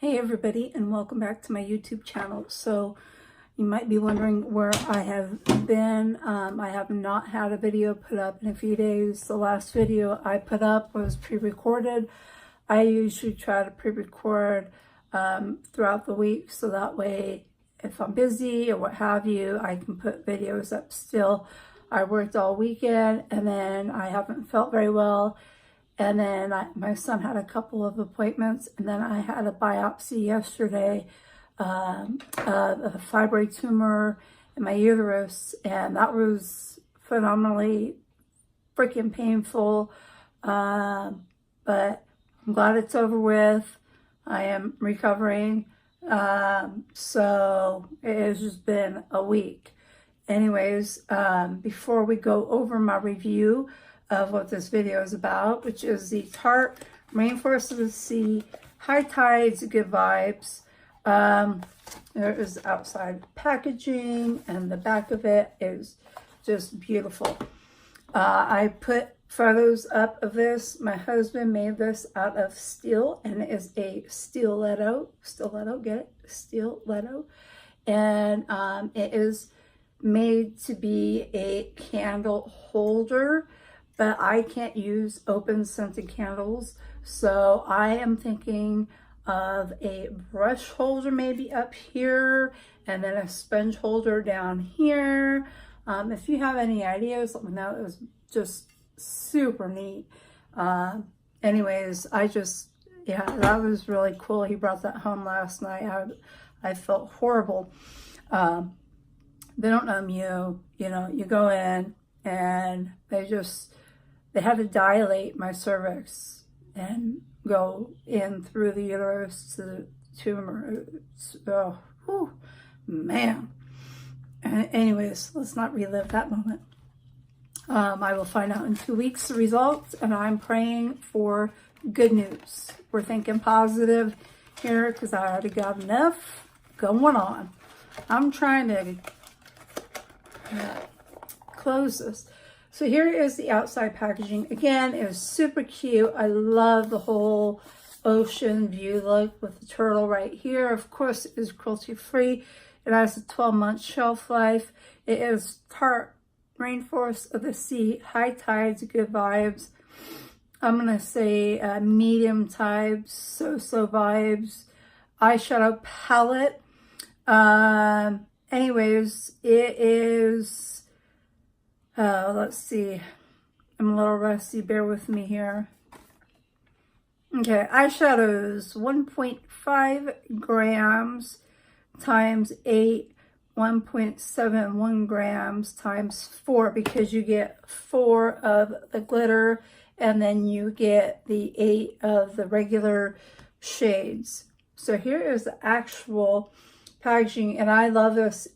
Hey everybody, and welcome back to my YouTube channel. So you might be wondering where I have been. I have not had a video put up in a few days. The last video I put up was pre-recorded. I usually try to pre-record throughout the week, so that way if I'm busy or what have you, I can put videos up still. I worked all weekend and then I haven't felt very well. And then my son had a couple of appointments, and then I had a biopsy yesterday of a fibroid tumor in my uterus, and that was phenomenally freaking painful. But I'm glad it's over with. I am recovering. So it has just been a week. Anyways, before we go over my review of what this video is about, which is the Tarte Rainforest of the Sea High Tides Good Vibes. There is outside packaging, and the back of it is just beautiful. I put photos up of this. My husband made this out of steel, and it is a stiletto, get it? Stiletto. And it is made to be a candle holder, but I can't use open scented candles. So I am thinking of a brush holder maybe up here, and then a sponge holder down here. If you have any ideas, let me know. It was just super neat. Anyways, yeah, that was really cool. He brought that home last night. I felt horrible. They don't know you know, you go in and they had to dilate my cervix and go in through the uterus to the tumor. Oh, whew, man. Anyways, let's not relive that moment. I will find out in 2 weeks the results, and I'm praying for good news. We're thinking positive here because I already got enough going on. I'm trying to close this. So here is the outside packaging. Again, it is super cute. I love the whole ocean view look with the turtle right here. Of course, it is cruelty free. It has a 12-month shelf life. It is Tarte Rainforest of the Sea High Tides Good Vibes. I'm going to say medium tides, so vibes. Eyeshadow palette. Anyways, it is... let's see. I'm a little rusty. Bear with me here. Okay, eyeshadows 1.5 grams times 8, 1.71 grams times 4, because you get 4 of the glitter and then you get the 8 of the regular shades. So here is the actual packaging, and I love this.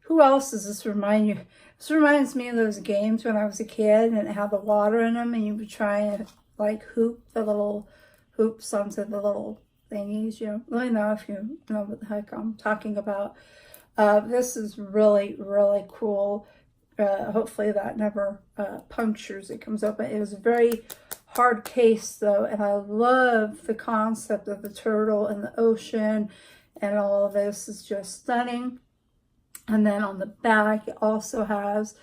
Who else does this remind you? This reminds me of those games when I was a kid and it had the water in them, and you would try and like hoop the little hoops onto the little thingies. You don't really know if you know what the heck I'm talking about. This is really, really cool. Hopefully that never punctures. It comes up. It is a very hard case though, and I love the concept of the turtle and the ocean, and all of this is just stunning. And then on the back, it also has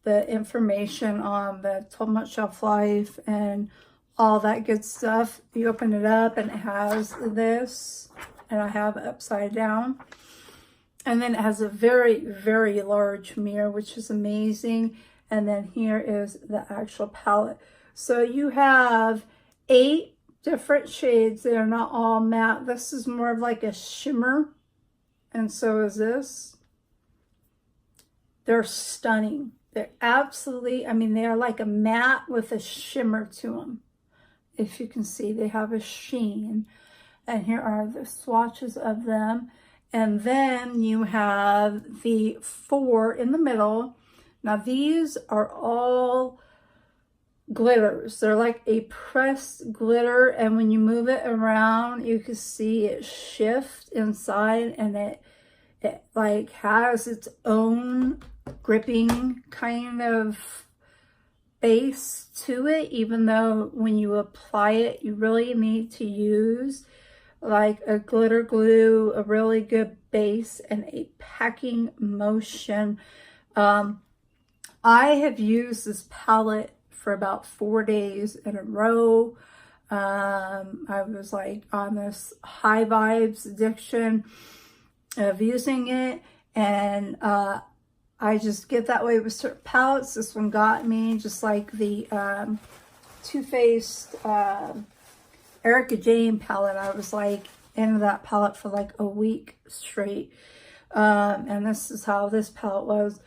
the information on the 12-month shelf life and all that good stuff. You open it up and it has this, and I have it upside down. And then it has a very, very large mirror, which is amazing. And then here is the actual palette. So you have 8 different shades. They are not all matte. This is more of like a shimmer, and so is this. They're stunning. They're absolutely, I mean, they are like a matte with a shimmer to them. If you can see, they have a sheen. And here are the swatches of them. And then you have the 4 in the middle. Now these are all glitters. They're like a pressed glitter, and when you move it around, you can see it shift inside, and it like has its own gripping kind of base to it, even though when you apply it, you really need to use like a glitter glue, a really good base, and a packing motion. I have used this palette for about 4 days in a row. I was like on this high vibes addiction of using it, and I just get that way with certain palettes. This one got me, just like the Too Faced Erica Jane palette. I was like into that palette for like a week straight, and this is how this palette was.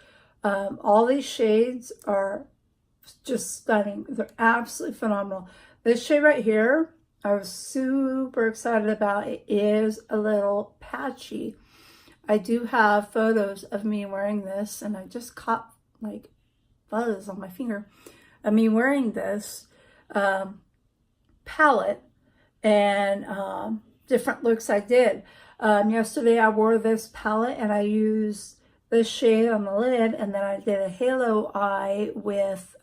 All these shades are just stunning. They're absolutely phenomenal. This shade right here, I was super excited about. It is a little patchy. I do have photos of me wearing this, and I just caught like buzz on my finger of me wearing this palette, and different looks I did. Yesterday I wore this palette and I used this shade on the lid, and then I did a halo eye with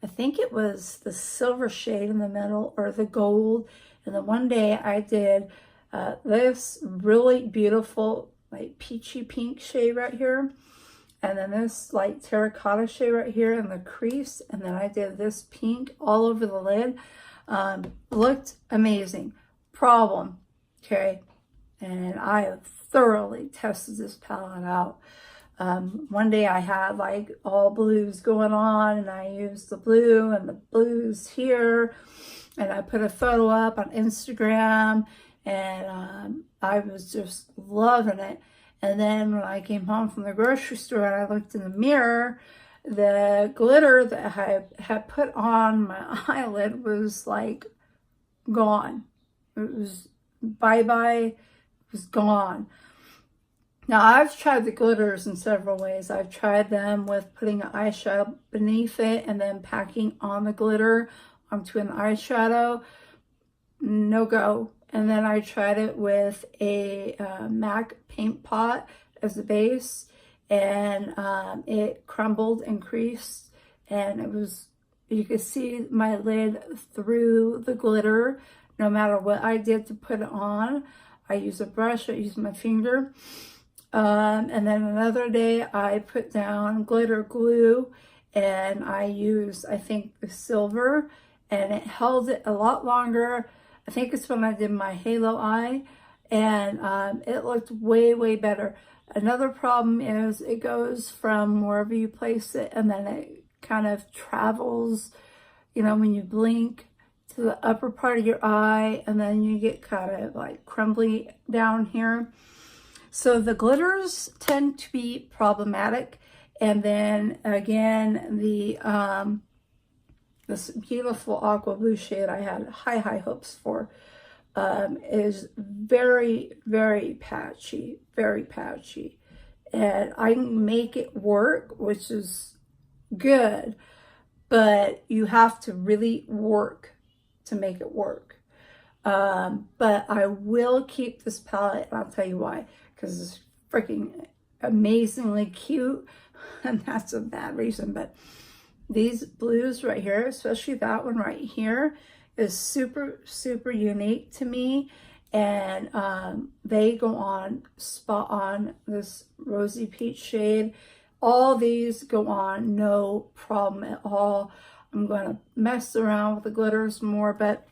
I think it was the silver shade in the middle, or the gold. And then one day I did this really beautiful like peachy pink shade right here, and then this like terracotta shade right here in the crease, and then I did this pink all over the lid. Looked amazing. Problem, okay, and I have thoroughly tested this palette out. One day I had like all blues going on, and I used the blue and the blues here, and I put a photo up on Instagram, and I was just loving it. And then when I came home from the grocery store and I looked in the mirror, the glitter that I had put on my eyelid was like gone. It was bye-bye. It was gone. Now, I've tried the glitters in several ways. I've tried them with putting an eyeshadow beneath it and then packing on the glitter onto an eyeshadow. No go. And then I tried it with a MAC paint pot as a base, and it crumbled and creased, and it was, you could see my lid through the glitter no matter what I did to put it on. I use a brush, I use my finger. And then another day I put down glitter glue, and I used, I think, the silver, and it held it a lot longer. I think it's when I did my halo eye, and it looked way, way better. Another problem is it goes from wherever you place it, and then it kind of travels, you know, when you blink, to the upper part of your eye, and then you get kind of like crumbly down here. So the glitters tend to be problematic. And then again, the this beautiful aqua blue shade I had high hopes for is very, very patchy, very patchy. And I make it work, which is good, but you have to really work to make it work. But I will keep this palette, and I'll tell you why. Because it's freaking amazingly cute, and that's a bad reason. But these blues right here, especially that one right here, is super, super unique to me, and they go on spot on. This rosy peach shade, all these go on no problem at all. I'm going to mess around with the glitters more, but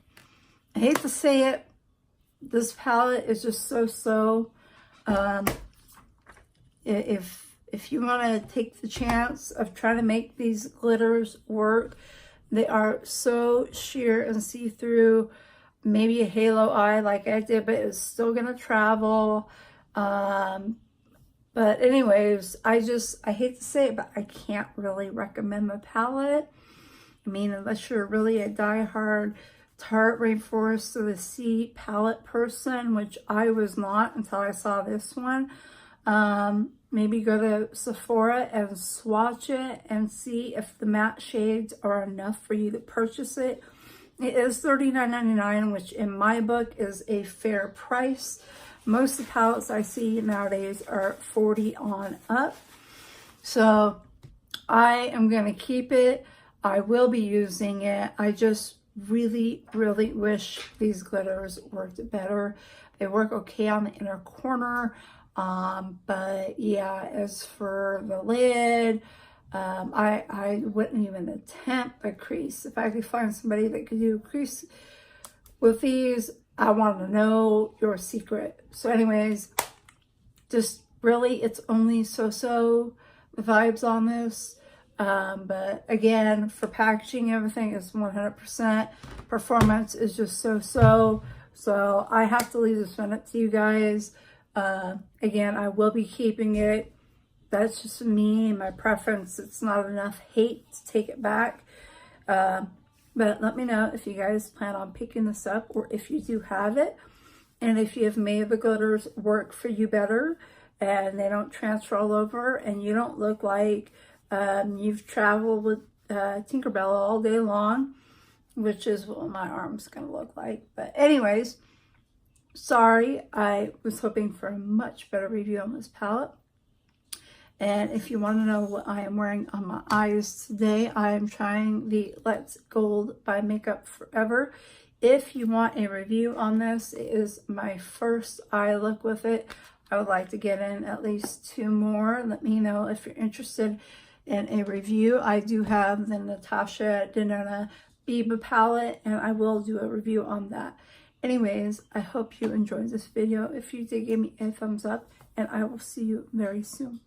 I hate to say it, this palette is just so if you want to take the chance of trying to make these glitters work, they are so sheer and see-through. Maybe a halo eye like I did, but it's still gonna travel. But anyways, I hate to say it, but I can't really recommend the palette. I mean, unless you're really a diehard Tarte Rainforest of the Sea palette person, which I was not until I saw this one. Maybe go to Sephora and swatch it and see if the matte shades are enough for you to purchase it. It is $39.99, which in my book is a fair price. Most of the palettes I see nowadays are $40 on up. So I am going to keep it. I will be using it. I just really, really wish these glitters worked better. They work okay on the inner corner, but yeah, as for the lid, I wouldn't even attempt a crease. If I could find somebody that could do a crease with these, I want to know your secret. So anyways, just really, it's only so-so vibes on this. But again, for packaging, everything is 100%. Performance is just so-so. So I have to leave this one up to you guys. Again, I will be keeping it. That's just me, my preference. It's not enough hate to take it back. But let me know if you guys plan on picking this up, or if you do have it, and if you have made the glitters work for you better and they don't transfer all over, and you don't look like you've traveled with Tinkerbell all day long, which is what my arm's gonna look like. But anyways, sorry, I was hoping for a much better review on this palette. And if you want to know what I am wearing on my eyes today, I am trying the Let's Gold by Makeup Forever. If you want a review on this, it is my first eye look with it. I would like to get in at least 2 more. Let me know if you're interested in a review. I do have the Natasha Denona Biba palette, and I will do a review on that. Anyways, I hope you enjoyed this video. If you did, give me a thumbs up, and I will see you very soon.